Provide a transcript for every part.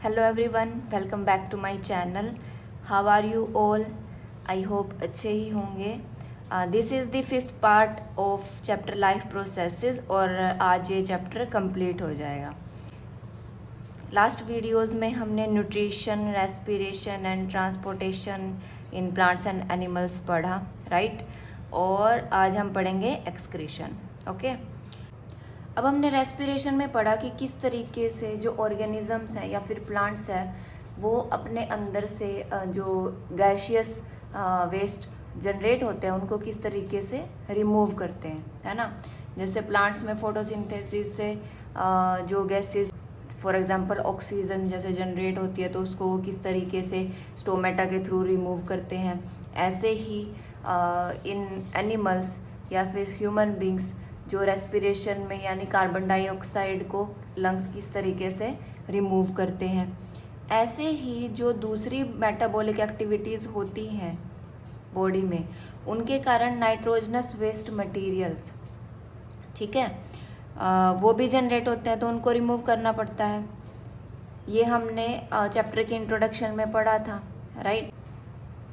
Hello everyone, welcome back to my channel. How are you all? I hope अच्छे ही होंगे। This is the 5th part of chapter life processes और आज ये chapter complete हो जाएगा। लास्ट वीडियोस में हमने nutrition, respiration and transportation in plants and animals पढ़ा, राइट? और आज हम पढ़ेंगे एक्सक्रीशन। ओके, अब हमने रेस्पिरेशन में पढ़ा कि किस तरीके से जो ऑर्गेनिजम्स हैं या फिर प्लांट्स हैं वो अपने अंदर से जो गैशियस वेस्ट जनरेट होते हैं उनको किस तरीके से रिमूव करते हैं, है ना। जैसे प्लांट्स में फोटोसिंथेसिस से जो गैसेस फॉर एग्जांपल ऑक्सीजन जैसे जनरेट होती है तो उसको वो किस तरीके से स्टोमेटा के थ्रू रिमूव करते हैं, ऐसे ही इन एनिमल्स या फिर ह्यूमन बींग्स जो रेस्पिरेशन में यानी कार्बन डाइऑक्साइड को लंग्स किस तरीके से रिमूव करते हैं, ऐसे ही जो दूसरी मेटाबॉलिक एक्टिविटीज़ होती हैं बॉडी में उनके कारण नाइट्रोजनस वेस्ट मटेरियल्स, ठीक है, वो भी जनरेट होते हैं तो उनको रिमूव करना पड़ता है। ये हमने चैप्टर के इंट्रोडक्शन में पढ़ा था, राइट,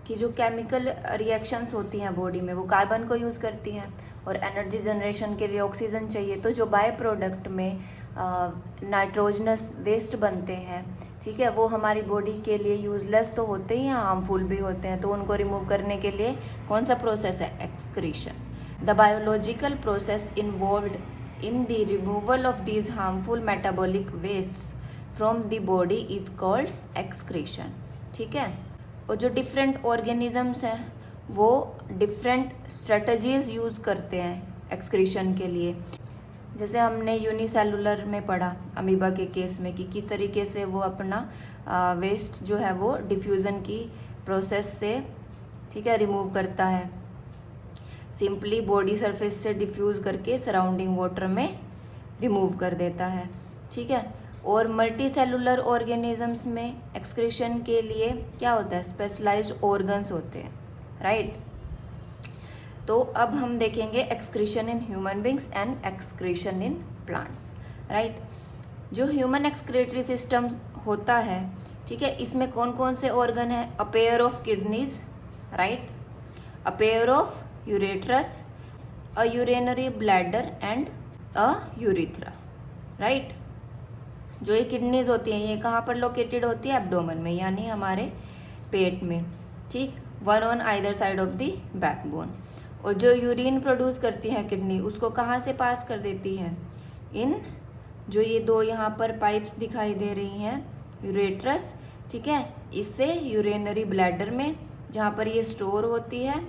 कि जो केमिकल रिएक्शंस होती हैं बॉडी में वो कार्बन को यूज़ करती हैं और एनर्जी जनरेशन के लिए ऑक्सीजन चाहिए। तो जो बाय प्रोडक्ट में नाइट्रोजनस वेस्ट बनते हैं, ठीक है, वो हमारी बॉडी के लिए यूजलेस तो होते ही हैं, हार्मफुल भी होते हैं। तो उनको रिमूव करने के लिए कौन सा प्रोसेस है? Excretion. The biological process involved in the removal of these harmful metabolic wastes from the body is called excretion, ठीक है। और जो डिफरेंट ऑर्गेनिजम्स हैं वो डिफरेंट स्ट्रेटजीज यूज़ करते हैं एक्सक्रीशन के लिए। जैसे हमने यूनिसेलुलर में पढ़ा अमीबा के केस में कि किस तरीके से वो अपना वेस्ट जो है वो डिफ्यूज़न की प्रोसेस से, ठीक है, रिमूव करता है। सिंपली बॉडी सरफेस से डिफ्यूज़ करके सराउंडिंग वाटर में रिमूव कर देता है, ठीक है। और मल्टी सेलुलर ऑर्गेनिजम्स में एक्सक्रीशन के लिए क्या होता है? स्पेशलाइज्ड ऑर्गन्स होते हैं, राइट। तो अब हम देखेंगे excretion in human beings and excretion in plants, right. जो ह्यूमन एक्सक्रीटरी सिस्टम होता है, ठीक है, इसमें कौन कौन से ऑर्गन है? A pair of kidneys, right, a pair of ureters, a urinary bladder and a urethra, right. जो ये किडनीज होती हैं ये कहाँ पर लोकेटेड होती है? एब्डोमेन में, यानी हमारे पेट में, ठीक, one on either side of the backbone. और जो यूरिन प्रोड्यूस करती है किडनी उसको कहाँ से पास कर देती है? इन जो ये दो यहाँ पर पाइप्स दिखाई दे रही हैं, यूरेट्रस, ठीक है, इससे यूरिनरी ब्लैडर में, जहाँ पर ये स्टोर होती है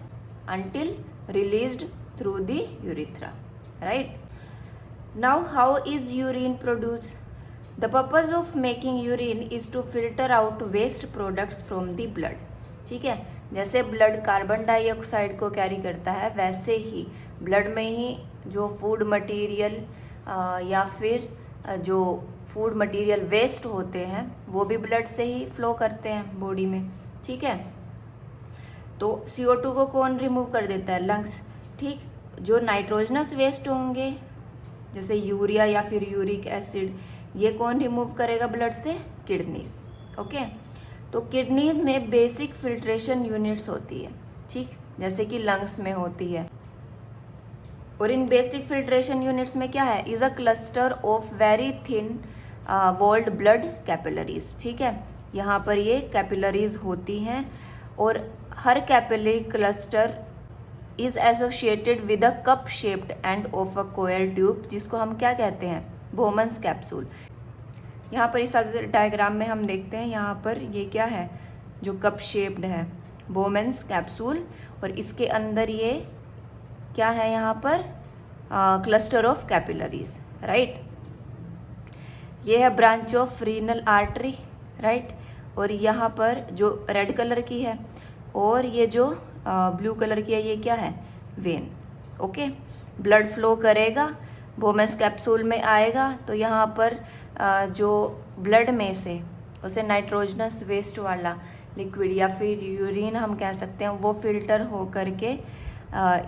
until released through the urethra, right. Now how is urine produce? The purpose of making urine is to filter out waste products from the blood, ठीक है। जैसे ब्लड कार्बन डाइऑक्साइड को कैरी करता है वैसे ही ब्लड में ही जो फूड मटेरियल या फिर जो फूड मटेरियल वेस्ट होते हैं वो भी ब्लड से ही फ्लो करते हैं बॉडी में, ठीक है। तो CO2 को कौन रिमूव कर देता है? लंग्स, ठीक। जो नाइट्रोजनस वेस्ट होंगे जैसे यूरिया या फिर यूरिक एसिड, ये कौन रिमूव करेगा ब्लड से? Kidneys, okay. तो किडनीज में बेसिक फिल्ट्रेशन यूनिट्स होती है, ठीक, जैसे कि लंग्स में होती है। और इन बेसिक फिल्ट्रेशन यूनिट्स में क्या है? Is a cluster of very thin walled blood capillaries, ठीक है। यहाँ पर ये कैपिलरीज होती हैं और हर capillary cluster is associated with a cup shaped end of a coil tube, जिसको हम क्या कहते हैं? Bowman's capsule. यहाँ पर इस डायग्राम में हम देखते हैं, यहाँ पर ये क्या है? जो कप शेप्ड है, बोमन्स कैप्सूल, और इसके अंदर ये क्या है? यहाँ पर क्लस्टर ऑफ कैपिलरीज, राइट। ये है branch of renal artery, right. और यहाँ पर जो रेड कलर की है और ये जो ब्लू कलर की है ये क्या है? When, okay. ब्लड फ्लो करेगा, बोमन्स कैप्सूल में आएगा तो यहाँ पर जो ब्लड में से उसे नाइट्रोजनस वेस्ट वाला लिक्विड या फिर यूरिन हम कह सकते हैं वो फिल्टर हो करके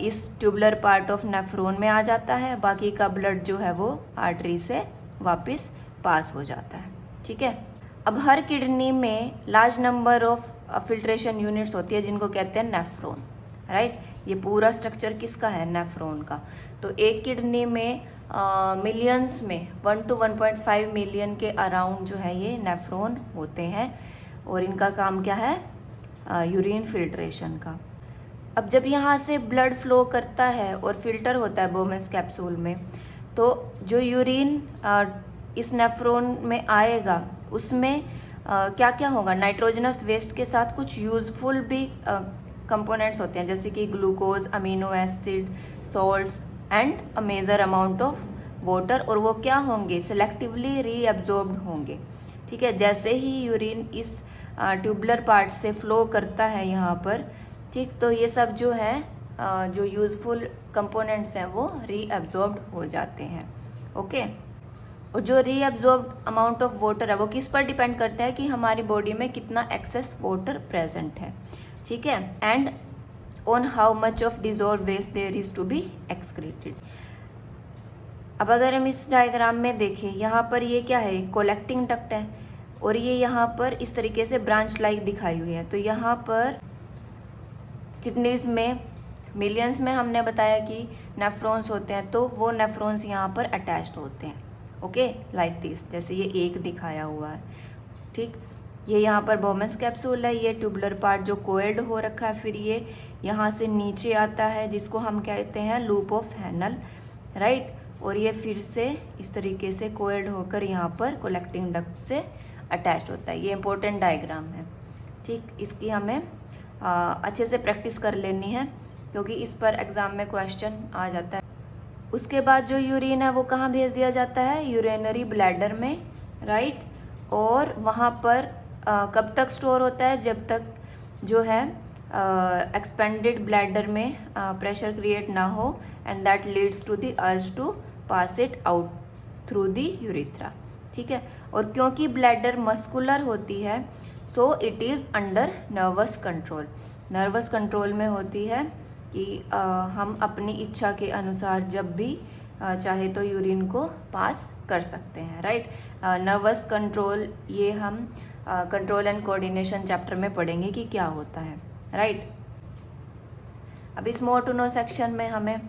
इस ट्यूबुलर पार्ट ऑफ नेफ्रॉन में आ जाता है। बाकी का ब्लड जो है वो आर्टरी से वापस पास हो जाता है, ठीक है। अब हर किडनी में large number of filtration units होती है जिनको कहते हैं नेफ्रॉन, राइट। ये पूरा स्ट्रक्चर किसका है? नेफ्रॉन का। तो एक किडनी में मिलियंस में 1 to 1.5 मिलियन के अराउंड जो है ये नेफ्रॉन होते हैं, और इनका काम क्या है? यूरिन फिल्ट्रेशन का। अब जब यहाँ से ब्लड फ्लो करता है और फिल्टर होता है बोमेंस कैप्सूल में, तो जो यूरिन इस नेफ्रॉन में आएगा उसमें क्या क्या होगा? नाइट्रोजनस वेस्ट के साथ कुछ यूजफुल भी कंपोनेंट्स होते हैं, जैसे कि glucose, amino acid, salts and a major amount of water, और वो क्या होंगे? सेलेक्टिवली रीअब्जॉर्ब्ड होंगे, ठीक है। जैसे ही यूरिन इस ट्यूबुलर पार्ट से फ्लो करता है यहाँ पर, ठीक, तो ये सब जो है जो यूजफुल कंपोनेंट्स हैं वो रीअब्जॉर्ब्ड हो जाते हैं, ओके। और जो रीअब्जॉर्ब्ड अमाउंट ऑफ वाटर है वो किस पर डिपेंड करता है कि हमारी बॉडी में कितना एक्सेस वाटर प्रेजेंट है, ठीक है, and on how much of dissolve waste there is to be excreted. अब अगर हम इस डायग्राम में देखें, यहाँ पर ये क्या है? कलेक्टिंग डक्ट है, और ये यहाँ पर इस तरीके से ब्रांच लाइक दिखाई हुई है। तो यहाँ पर किडनीज में मिलियंस में हमने बताया कि नेफ्रॉन्स होते हैं, तो वो नेफ्रॉन्स यहाँ पर अटैच्ड होते हैं, ओके, लाइक दिस, जैसे ये एक दिखाया हुआ है, ठीक। ये यहाँ पर बोमेंस कैप्सूल है, ये ट्यूबुलर पार्ट जो कोएल्ड हो रखा है, फिर ये यहाँ से नीचे आता है जिसको हम कहते हैं लूप ऑफ हैनल, राइट, और ये फिर से इस तरीके से कोएल्ड होकर यहाँ पर कलेक्टिंग डक्ट से अटैच होता है। ये इंपॉर्टेंट डायग्राम है, ठीक। इसकी हमें अच्छे से प्रैक्टिस कर लेनी है क्योंकि इस पर एग्ज़ाम में क्वेश्चन आ जाता है। उसके बाद जो यूरिन है वो कहाँ भेज दिया जाता है? यूरिनरी ब्लैडर में, राइट, और वहाँ पर कब तक स्टोर होता है? जब तक जो है एक्सपेंडेड ब्लैडर में प्रेशर क्रिएट ना हो, and that leads to the urge to pass it out through the urethra, ठीक है। और क्योंकि ब्लैडर मस्कुलर होती है, so it is under nervous control. Nervous control में होती है कि हम अपनी इच्छा के अनुसार जब भी चाहे तो यूरिन को पास कर सकते हैं, राइट। नर्वस कंट्रोल ये हम कंट्रोल एंड कोऑर्डिनेशन चैप्टर में पढ़ेंगे कि क्या होता है, राइट। अब इस मोर टू नो सेक्शन में हमें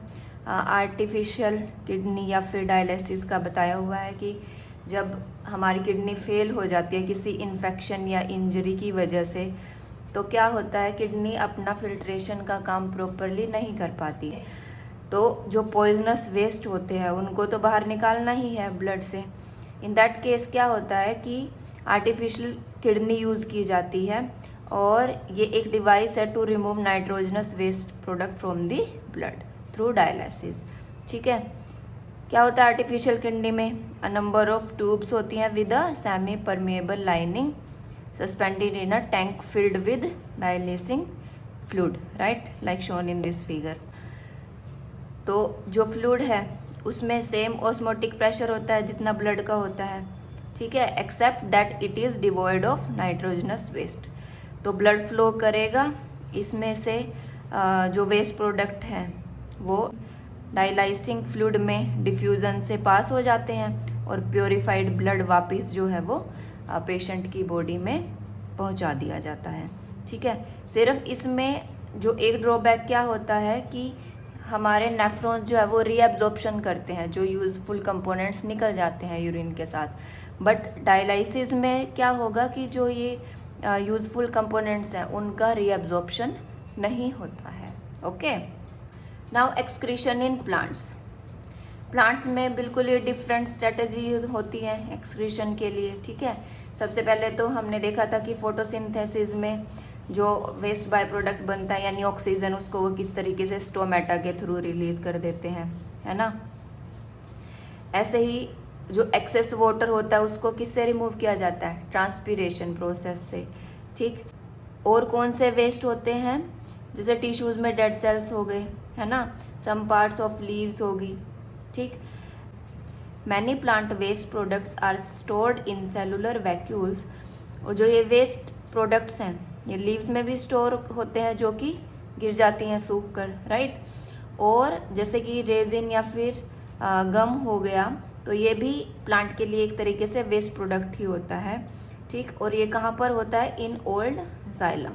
आर्टिफिशियल किडनी या फिर डायलिसिस का बताया हुआ है कि जब हमारी किडनी फेल हो जाती है किसी इन्फेक्शन या इंजरी की वजह से, तो क्या होता है? किडनी अपना फिल्ट्रेशन का काम प्रॉपरली नहीं कर पाती है, तो जो पॉइजनस वेस्ट होते हैं उनको तो बाहर निकालना ही है ब्लड से। इन दैट केस क्या होता है कि आर्टिफिशियल किडनी यूज़ की जाती है, और ये एक डिवाइस है to remove nitrogenous waste product from the blood through dialysis, ठीक है। क्या होता है आर्टिफिशियल किडनी में? अ नंबर ऑफ ट्यूब्स होती हैं with a semi permeable lining suspended in a tank filled with dialysing fluid, right, like shown in this figure. तो जो फ्लूइड है उसमें सेम ऑस्मोटिक प्रेशर होता है जितना ब्लड का होता है, ठीक है, except that it is devoid of nitrogenous waste. तो ब्लड फ्लो करेगा, इसमें से जो वेस्ट प्रोडक्ट हैं वो डायलाइसिंग फ्लूइड में डिफ्यूज़न से पास हो जाते हैं, और प्योरीफाइड ब्लड वापस जो है वो पेशेंट की बॉडी में पहुंचा दिया जाता है, ठीक है। सिर्फ इसमें जो एक ड्रॉबैक क्या होता है कि हमारे नेफ्रॉन्स जो है वो रीअब्जॉर्प्शन करते हैं, जो यूज़फुल कंपोनेंट्स निकल जाते हैं यूरिन के साथ। बट डायलाइसिस में क्या होगा कि जो ये यूज़फुल कंपोनेंट्स हैं उनका रीअब्जॉर्प्शन नहीं होता है, okay. Now excretion in plants. Plants में बिल्कुल ये डिफरेंट स्ट्रेटजी होती है एक्सक्रीशन के लिए, ठीक है। सबसे पहले तो हमने देखा था कि फोटोसिंथेसिस में जो वेस्ट बाय प्रोडक्ट बनता है यानी ऑक्सीजन, उसको वो किस तरीके से स्टोमेटा के थ्रू रिलीज कर देते हैं, है ना। ऐसे ही जो एक्सेस वाटर होता है उसको किससे रिमूव किया जाता है? ट्रांसपीरेशन प्रोसेस से, ठीक। और कौन से वेस्ट होते हैं? जैसे टिश्यूज़ में डेड सेल्स हो गए, है ना, सम पार्ट्स ऑफ लीव्स होगी, ठीक। Many plant waste products are stored in cellular vacuoles. और जो ये वेस्ट प्रोडक्ट्स हैं ये लीव्स में भी स्टोर होते हैं जो कि गिर जाती हैं सूख कर, राइट। और जैसे कि रेजिन या फिर गम हो गया, तो ये भी प्लांट के लिए एक तरीके से वेस्ट प्रोडक्ट ही होता है, ठीक, और ये कहाँ पर होता है? In old xylem.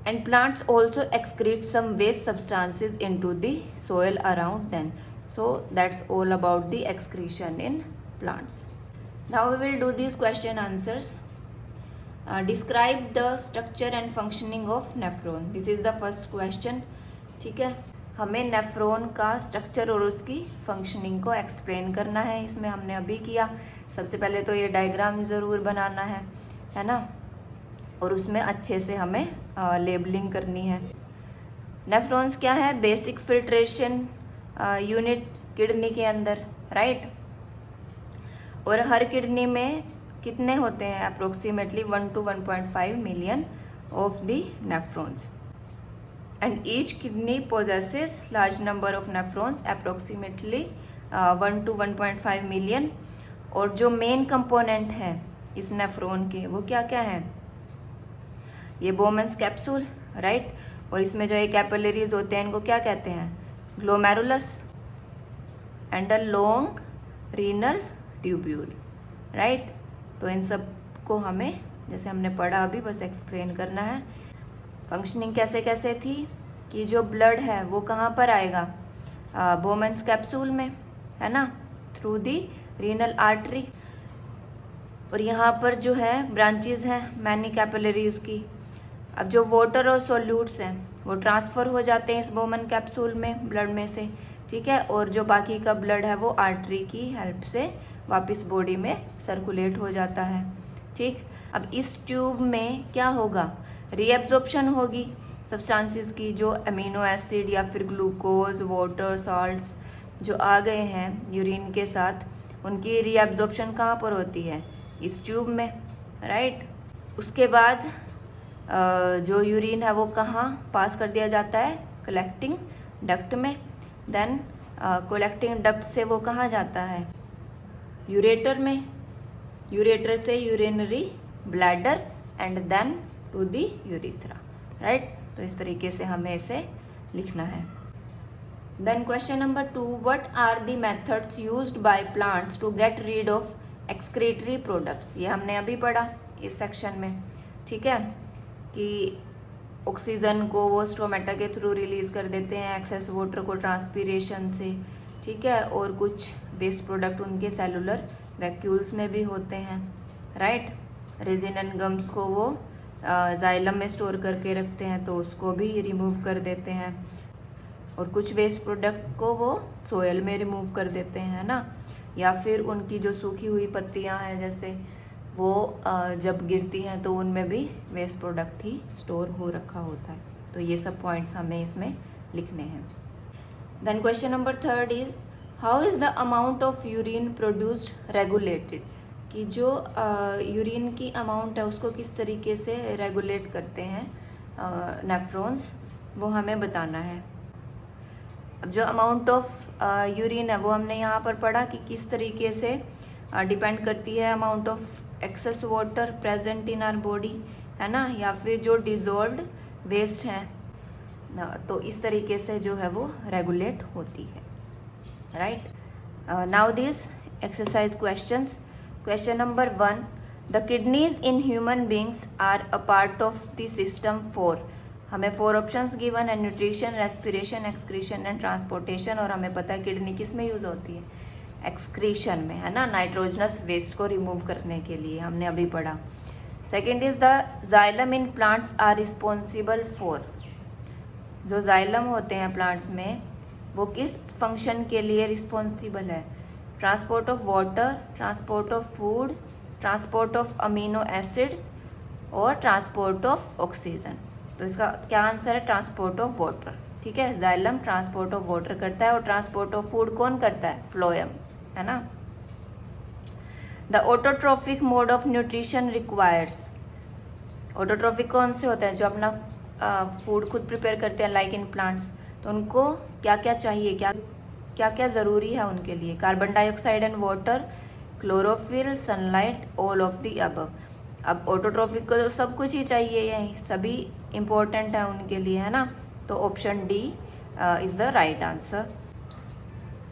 And plants also excrete some waste substances into the soil around them. So that's all about the excretion in plants. Now we will do these question answers. Describe the structure and functioning of nephron. This is the first question. ठीक है, हमें nephron का structure और उसकी functioning को explain करना है. इसमें हमने अभी किया. सबसे पहले तो ये डायग्राम ज़रूर बनाना है ना, और उसमें अच्छे से हमें लेबलिंग करनी है. नेफ्रॉन्स क्या है? बेसिक फिल्ट्रेशन यूनिट किडनी के अंदर, राइट. और हर किडनी में कितने होते हैं? Approximately 1 to 1.5 million of the nephrons. And each kidney possesses large number of nephrons, approximately 1 to 1.5 million. और जो मेन कंपोनेंट हैं इस नेफ्रॉन के, वो क्या क्या हैं? ये बोमेंस कैप्सूल, राइट. और इसमें जो ये कैपिलरीज होते हैं इनको क्या कहते हैं? Glomerulus and a long renal tubule, right. तो इन सब को हमें, जैसे हमने पढ़ा अभी, बस एक्सप्लेन करना है. फंक्शनिंग कैसे कैसे थी कि जो ब्लड है वो कहाँ पर आएगा? बोमेंस कैप्सूल में, है ना, थ्रू दी रीनल आर्टरी. और यहाँ पर जो है ब्रांचेस हैं मैनी कैपिलरीज की. अब जो वाटर और सोल्यूट्स हैं वो ट्रांसफ़र हो जाते हैं इस बोमन कैप्सूल में ब्लड में से, ठीक है. और जो बाकी का ब्लड है वो आर्टरी की हेल्प से वापस बॉडी में सर्कुलेट हो जाता है, ठीक. अब इस ट्यूब में क्या होगा? रीएब्जॉर्प्शन होगी सब्सटेंसेस की. जो अमीनो एसिड या फिर ग्लूकोज, वाटर, सॉल्ट्स जो आ गए हैं यूरिन के साथ, उनकी रीएब्जॉर्प्शन कहाँ पर होती है? इस ट्यूब में, राइट. उसके बाद जो यूरिन है वो कहाँ पास कर दिया जाता है? कलेक्टिंग डक्ट में. देन कलेक्टिंग डक्ट से वो कहाँ जाता है? यूरेटर में. यूरेटर से urinary bladder and then to the urethra, right. तो इस तरीके से हमें इसे लिखना है. Then question number 2, what are the methods used by plants to get rid of excretory products? ये हमने अभी पढ़ा इस सेक्शन में, ठीक है, कि ऑक्सीजन को वो स्टोमेटा के थ्रू रिलीज़ कर देते हैं, एक्सेस वाटर को ट्रांसपीरेशन से, ठीक है. और कुछ वेस्ट प्रोडक्ट उनके सेलुलर वैक्यूल्स में भी होते हैं, राइट. रेजिन एंड गम्स को वो जाइलम में स्टोर करके रखते हैं, तो उसको भी रिमूव कर देते हैं. और कुछ वेस्ट प्रोडक्ट को वो सोयल में रिमूव कर देते हैं ना, या फिर उनकी जो सूखी हुई पत्तियां हैं जैसे वो जब गिरती हैं तो उनमें भी वेस्ट प्रोडक्ट ही स्टोर हो रखा होता है. तो ये सब पॉइंट्स हमें इसमें लिखने हैं. Then question number 3 is how is the amount of urine produced regulated? कि जो यूरिन की अमाउंट है उसको किस तरीके से रेगुलेट करते हैं नेफ्रॉन्स, वो हमें बताना है. अब जो अमाउंट ऑफ यूरिन है वो हमने यहाँ पर पढ़ा कि किस तरीके से डिपेंड करती है amount of excess water present in our body, है ना, या फिर जो डिजॉल्व्ड वेस्ट है ना. तो इस तरीके से जो है वो रेगुलेट होती है, right. Now this exercise questions. Question number 1, the kidneys in human beings are a part of the system 4. हमें 4 ऑप्शंस गिवन है, nutrition, respiration, excretion and transportation. और हमें पता है किडनी किस में यूज़ होती है? एक्सक्रीशन में, है ना, नाइट्रोजनस वेस्ट को रिमूव करने के लिए, हमने अभी पढ़ा. Second is the xylem in plants are responsible for. जो जाइलम होते हैं प्लांट्स में वो किस फंक्शन के लिए रिस्पॉन्सिबल है? Transport of water, transport of food, transport of amino acids और ट्रांसपोर्ट ऑफ ऑक्सीजन. तो इसका क्या आंसर है? ट्रांसपोर्ट ऑफ वाटर, ठीक है. जाइलम ट्रांसपोर्ट ऑफ वाटर करता है और ट्रांसपोर्ट ऑफ फूड कौन करता है? फ्लोएम, है ना. The autotrophic mode of nutrition requires. Autotrophic कौन से होते हैं? जो अपना फूड खुद प्रिपेयर करते हैं, लाइक इन प्लांट्स. तो उनको क्या क्या चाहिए, क्या क्या ज़रूरी है उनके लिए? Carbon dioxide and water, chlorophyll, sunlight, all of the above. अब ऑटोट्रॉफिक को तो सब कुछ ही चाहिए, यही सभी इम्पोर्टेंट है उनके लिए, है ना. तो option D is the right answer.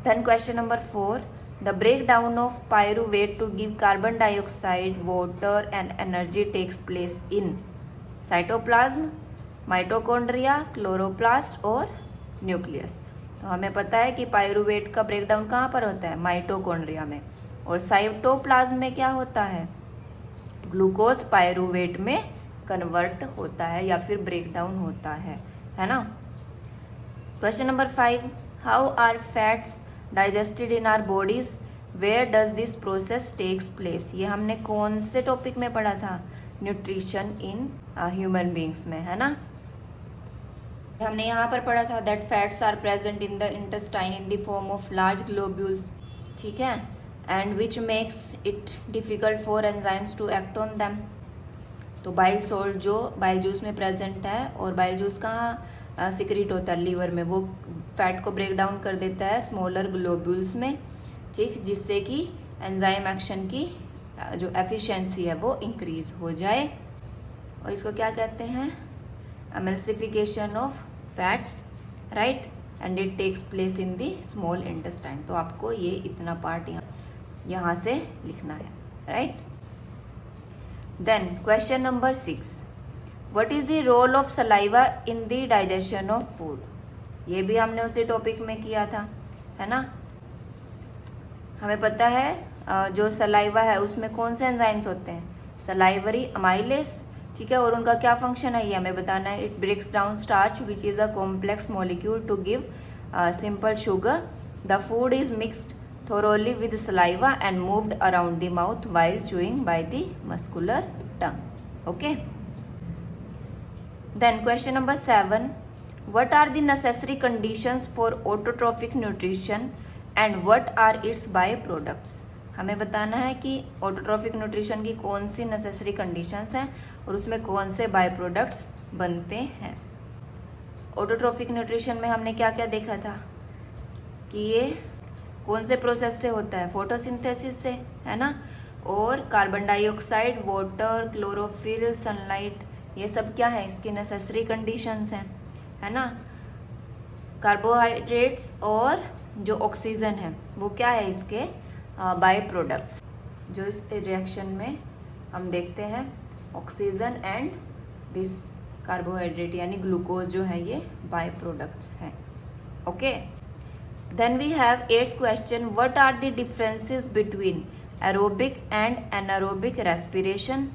Then question number 4, the break down of pyruvate to give carbon dioxide, water and energy takes place in cytoplasm, mitochondria, chloroplast और न्यूक्लियस। तो हमें पता है कि पायरूवेट का ब्रेकडाउन कहाँ पर होता है, माइटोकॉन्ड्रिया में। और साइटोप्लाज्म में क्या होता है, ग्लूकोज पायरूवेट में कन्वर्ट होता है या फिर ब्रेकडाउन होता है ना। Question number 5, how are fats digested in our bodies, where does this process takes place. ये हमने कौन से टॉपिक में पढ़ा था, न्यूट्रिशन इन ह्यूमन बींग्स में, है ना। हमने यहाँ पर पढ़ा था that fats are present in the intestine in the form of large globules, ठीक है, and which makes it difficult for enzymes to act on them. तो बाइल सॉल्ट जो बाइल जूस में प्रेजेंट है, और बाइल जूस कहाँ secrete होता है, लीवर में, वो फैट को ब्रेक डाउन कर देता है स्मॉलर ग्लोब्यूल्स में, ठीक, जिससे कि एंजाइम एक्शन की जो एफिशिएंसी है वो इंक्रीज हो जाए। और इसको क्या कहते हैं, emulsification of fats, right, and it takes place in the small intestine. तो आपको ये इतना पार्ट यहाँ से लिखना है, right. Then question number 6, what is the role of saliva in the digestion of food. ये भी हमने उसी टॉपिक में किया था, है ना। हमें पता है जो सलाइवा है उसमें कौन से एंजाइम्स होते हैं, सलाइवरी अमाइलेस, ठीक है, और उनका क्या फंक्शन है ये हमें बताना है। It breaks down starch which is a complex molecule to give simple sugar. The food is mixed thoroughly with saliva and moved around the mouth while chewing by the muscular tongue. Okay. Then question number 7, what are the necessary conditions for autotrophic nutrition and what are its byproducts। हमें बताना है कि autotrophic nutrition की कौन सी necessary conditions हैं और उसमें कौन से बाय प्रोडक्ट्स बनते हैं। ऑटोट्रॉफिक न्यूट्रिशन में हमने क्या क्या देखा था कि ये कौन से प्रोसेस से होता है, फोटोसिंथेसिस से, है ना, और carbon dioxide, water, chlorophyll, sunlight, ये सब क्या है, इसकी नेसेसरी कंडीशंस हैं, है ना। कार्बोहाइड्रेट्स और जो ऑक्सीजन है वो क्या है, इसके बाय प्रोडक्ट्स जो इस रिएक्शन में हम देखते हैं, ऑक्सीजन एंड दिस कार्बोहाइड्रेट यानी ग्लूकोज जो है ये बाय प्रोडक्ट्स हैं। Okay, then we have 8th question, what are the differences between aerobic and anaerobic respiration,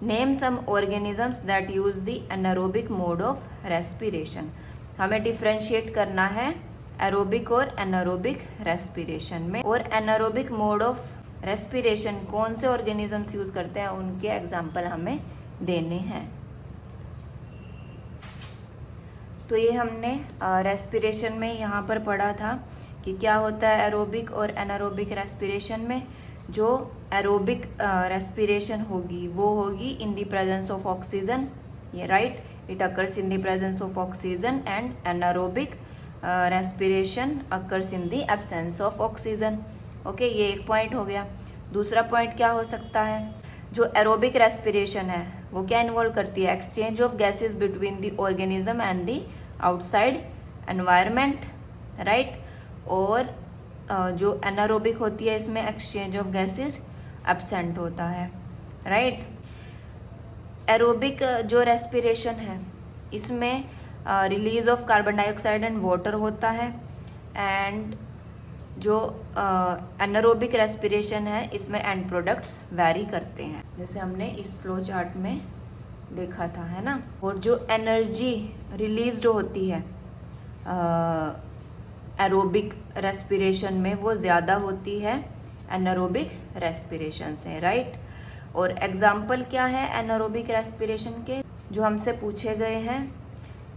name some organisms that use the anaerobic mode of respiration. हमें differentiate करना है aerobic और anaerobic respiration में, और anaerobic mode of respiration कौन से organisms use करते हैं उनके एग्जाम्पल हमें देने हैं। तो ये हमने रेस्पिरेशन में यहाँ पर पढ़ा था कि क्या होता है एरोबिक और एनारोबिक रेस्पिरेशन में। जो एरोबिक रेस्पिरेशन होगी वो होगी in the presence of oxygen, ये right, it occurs in the presence of oxygen, and anaerobic respiration occurs in the absence of oxygen. Okay, ये एक पॉइंट हो गया। दूसरा पॉइंट क्या हो सकता है, जो एरोबिक रेस्पिरेशन है वो क्या इन्वॉल्व करती है, exchange of gases between the organism and the outside environment, right. और जो एनारोबिक होती है इसमें एक्सचेंज ऑफ गैसेस एब्सेंट होता है, राइट। एरोबिक जो रेस्पिरेशन है इसमें release of carbon dioxide and water होता है, एंड जो एनारोबिक रेस्पिरेशन है इसमें एंड प्रोडक्ट्स वैरी करते हैं, जैसे हमने इस फ्लो चार्ट में देखा था, है ना। और जो एनर्जी रिलीज्ड होती है एरोबिक रेस्पिरेशन में वो ज़्यादा होती है एनारोबिक रेस्पिरेशन से, राइट। और एग्जाम्पल क्या है एनारोबिक रेस्पिरेशन के जो हमसे पूछे गए हैं।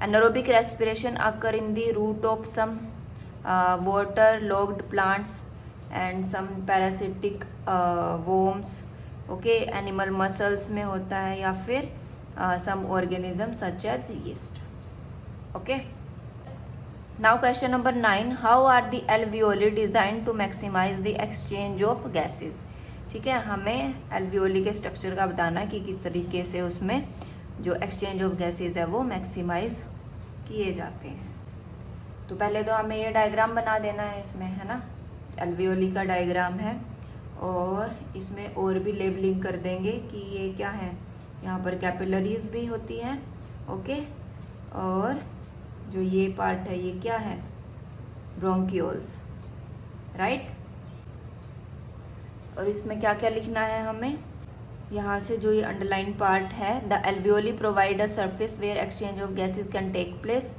Anaerobic respiration occur in the root of some water logged plants and some parasitic worms, okay, animal muscles में होता है, या फिर some organism such as yeast. Okay, now question number 9, how are the alveoli design to maximise the exchange of gases. ठीक है, हमें alveoli के structure का बताना है कि किस तरीके से उसमें जो एक्सचेंज ऑफ गैसेस है वो मैक्सिमाइज किए जाते हैं। तो पहले तो हमें ये डायग्राम बना देना है इसमें, है ना। एल्वियोली का डायग्राम है और इसमें और भी लेबलिंग कर देंगे कि ये क्या है। यहाँ पर कैपिलरीज भी होती हैं, ओके, और जो ये पार्ट है ये क्या है, ब्रोंकियोल्स, राइट। और इसमें क्या क्या लिखना है हमें, यहाँ से जो ये अंडरलाइन पार्ट है, the alveoli provide a surface where exchange of gases can take place.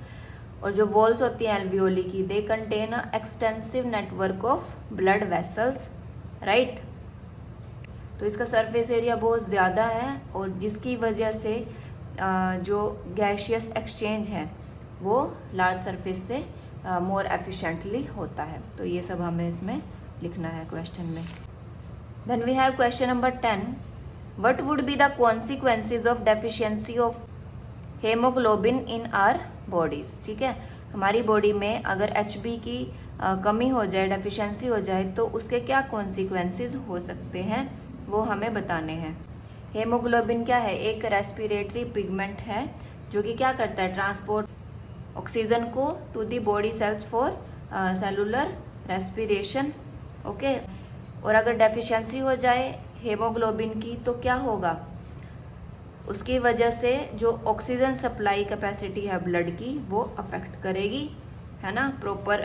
और जो वॉल्स होती हैं एल्वियोली की, they contain a extensive network of blood vessels, right. तो इसका सरफेस एरिया बहुत ज़्यादा है और जिसकी वजह से जो गैशियस एक्सचेंज है वो लार्ज सरफेस से मोर एफिशिएंटली होता है। तो ये सब हमें इसमें लिखना है क्वेश्चन में। Then we have question number 10, what would be the consequences of deficiency of haemoglobin in our bodies. ठीक है, हमारी बॉडी में अगर HB की कमी हो जाए, डेफिशिएंसी हो जाए, तो उसके क्या कॉन्सिक्वेंसेज हो सकते हैं वो हमें बताने हैं। हेमोग्लोबिन क्या है, एक रेस्पिरेटरी पिगमेंट है जो कि क्या करता है, ट्रांसपोर्ट ऑक्सीजन को to the body cells for cellular respiration, okay. और अगर डेफिशिएंसी हो जाए हेमोग्लोबिन की तो क्या होगा, उसकी वजह से जो ऑक्सीजन सप्लाई कैपेसिटी है ब्लड की वो अफेक्ट करेगी, है ना। प्रॉपर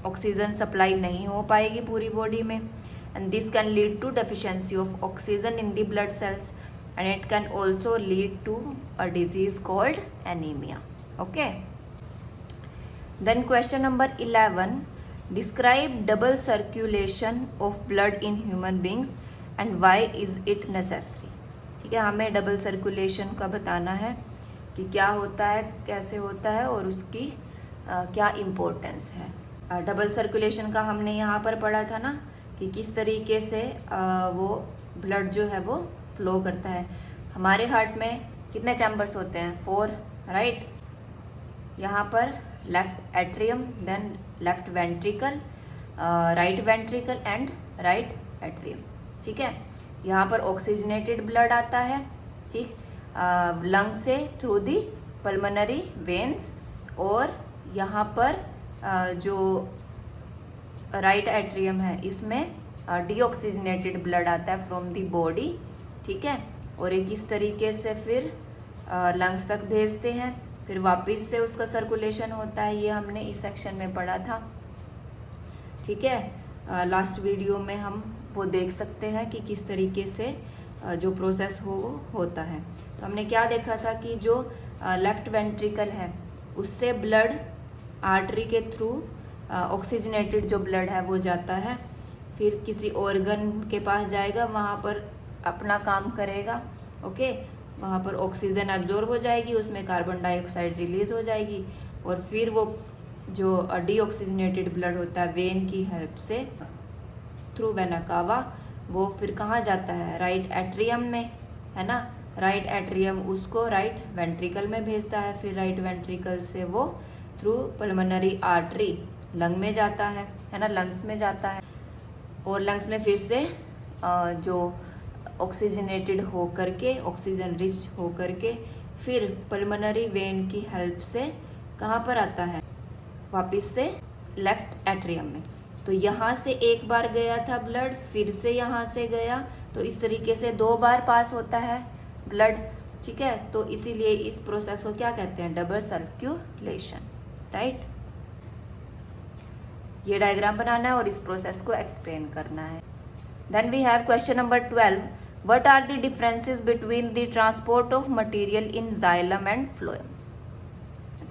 ऑक्सीजन सप्लाई नहीं हो पाएगी पूरी बॉडी में, and this can lead to deficiency of oxygen in the blood cells and it can also lead to a disease called anaemia, okay. Then question number 11, describe double circulation of blood in human beings and why is it necessary. ठीक है, हमें double circulation का बताना है कि क्या होता है, कैसे होता है और उसकी क्या इम्पोर्टेंस है। डबल सर्कुलेशन का हमने यहाँ पर पढ़ा था ना कि किस तरीके से वो ब्लड जो है वो फ्लो करता है। हमारे हार्ट में कितने चैम्बर्स होते हैं, 4, राइट। यहाँ पर left atrium, then left ventricle, right ventricle and right atrium, ठीक है। यहाँ पर ऑक्सीजनेटेड ब्लड आता है, ठीक, लंग्स से थ्रू दी पल्मोनरी वेन्स, और यहाँ पर जो राइट एट्रियम है इसमें डीऑक्सीजनेटेड ब्लड आता है फ्रॉम दी बॉडी, ठीक है। और ये किस तरीके से फिर लंग्स तक भेजते हैं, फिर वापस से उसका सर्कुलेशन होता है, ये हमने इस सेक्शन में पढ़ा था, ठीक है। लास्ट वीडियो में हम वो देख सकते हैं कि किस तरीके से जो प्रोसेस होता है। तो हमने क्या देखा था कि जो लेफ्ट वेंट्रिकल है उससे ब्लड आर्टरी के थ्रू ऑक्सीजनेटेड जो ब्लड है वो जाता है, फिर किसी ऑर्गन के पास जाएगा, वहाँ पर अपना काम करेगा, ओके। वहाँ पर ऑक्सीजन एब्जॉर्ब हो जाएगी, उसमें कार्बन डाइऑक्साइड रिलीज हो जाएगी, और फिर वो जो डीऑक्सीजनेटेड ब्लड होता है वेन की हेल्प से थ्रू वेना कावा, वो फिर कहाँ जाता है, राइट एट्रियम में, है ना। राइट एट्रियम उसको राइट वेंट्रिकल में भेजता है, फिर राइट वेंट्रिकल से वो थ्रू पल्मोनरी आर्टरी लंग में जाता है ना, लंग्स में जाता है, और लंग्स में फिर से जो ऑक्सीजनेटेड हो करके, ऑक्सीजन रिच हो करके, फिर पल्मोनरी वेन की हेल्प से कहाँ पर आता है, वापस से लेफ्ट एट्रियम में। तो यहाँ से एक बार गया था ब्लड, फिर से यहाँ से गया, तो इस तरीके से 2 बार पास होता है ब्लड, ठीक है। तो इसीलिए इस प्रोसेस को क्या कहते हैं, डबल सर्कुलेशन, राइट। ये डायग्राम बनाना है और इस प्रोसेस को एक्सप्लेन करना है। Then we have question number 12, what are the differences between the transport of material in xylem and phloem.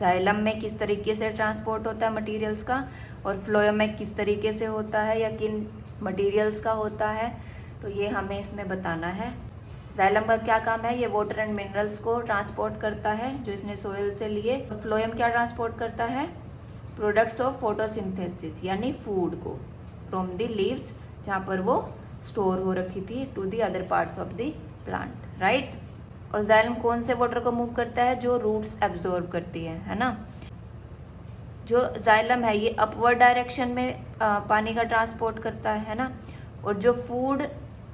Xylem में किस तरीके से ट्रांसपोर्ट होता है मटेरियल्स का, और फ्लोएम में किस तरीके से होता है या किन मटेरियल्स का होता है, तो ये हमें इसमें बताना है। जाइलम का क्या काम है, ये वाटर एंड मिनरल्स को ट्रांसपोर्ट करता है जो इसने सोइल से लिए। फ्लोएम क्या ट्रांसपोर्ट करता है, प्रोडक्ट्स ऑफ फोटोसिंथेसिस यानी फूड को फ्रॉम द लीव्स, जहाँ पर वो स्टोर हो रखी थी, to the other parts of the plant, right. और जाइलम कौन से वाटर को मूव करता है, जो रूट्स एब्जॉर्ब करती है ना। जो जाइलम है ये अपवर्ड डायरेक्शन में पानी का ट्रांसपोर्ट करता है ना, और जो फूड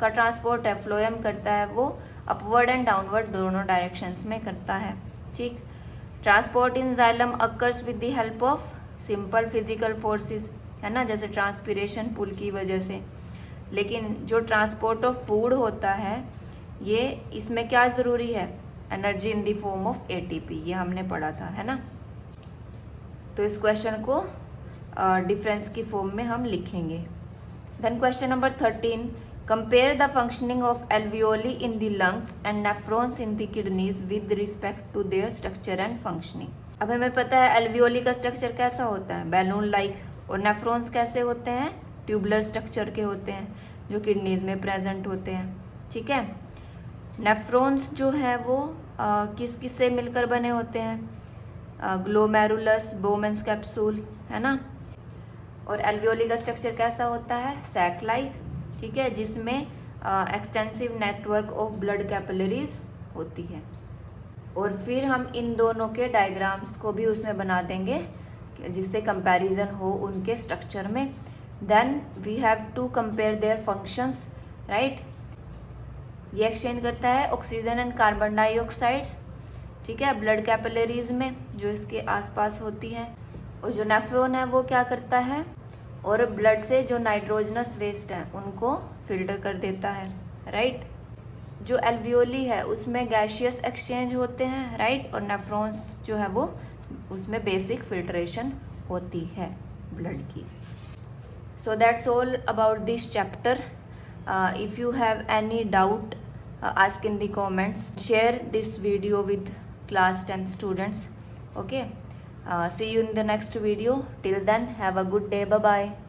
का ट्रांसपोर्ट है फ्लोएम करता है वो अपवर्ड एंड डाउनवर्ड दोनों डायरेक्शंस में करता है, ठीक। Transport in xylem occurs with the help of simple physical forces है ना, जैसे ट्रांसपीरेशन पुल की वजह से। लेकिन जो ट्रांसपोर्ट ऑफ फूड होता है ये, इसमें क्या ज़रूरी है, energy in the form of ATP, ये हमने पढ़ा था, है ना। तो इस क्वेश्चन को डिफरेंस की फॉर्म में हम लिखेंगे। Then question number 13, compare the functioning of alveoli in the lungs and nephrons in the kidneys with respect to their structure and functioning. अब हमें पता है एल्वियोली का स्ट्रक्चर कैसा होता है, बैलून लाइक, और नेफ्रॉन्स कैसे होते हैं, ट्यूबुलर स्ट्रक्चर के होते हैं, जो किडनीज में प्रेजेंट होते हैं। ठीक है, नेफ्रॉन्स जो है वो किस किस से मिलकर बने होते हैं, ग्लोमेरुलस, बोमेंस कैप्सूल, है ना। और एल्वियोली का स्ट्रक्चर कैसा होता है, सैक लाइक, ठीक है, जिसमें extensive network of blood capillaries होती है। और फिर हम इन दोनों के डायग्राम्स को भी उसमें बना देंगे जिससे कंपैरिजन हो उनके स्ट्रक्चर में। Then we have to compare their functions, right. ये एक्सचेंज करता है ऑक्सीजन एंड कार्बन डाइऑक्साइड, ठीक है, ब्लड कैपिलरीज में जो इसके आसपास होती है। और जो नेफ्रॉन है वो क्या करता है, और ब्लड से जो नाइट्रोजनस वेस्ट है उनको फिल्टर कर देता है, राइट। जो एल्वियोली है उसमें गैशियस एक्सचेंज होते हैं, राइट, और नेफ्रॉन्स जो है वो उसमें बेसिक फिल्ट्रेशन होती है ब्लड की। So that's all about this chapter. If you have any doubt ask in the comments, share this video with class 10 students. Okay, see you in the next video. Till then, have a good day. Bye bye.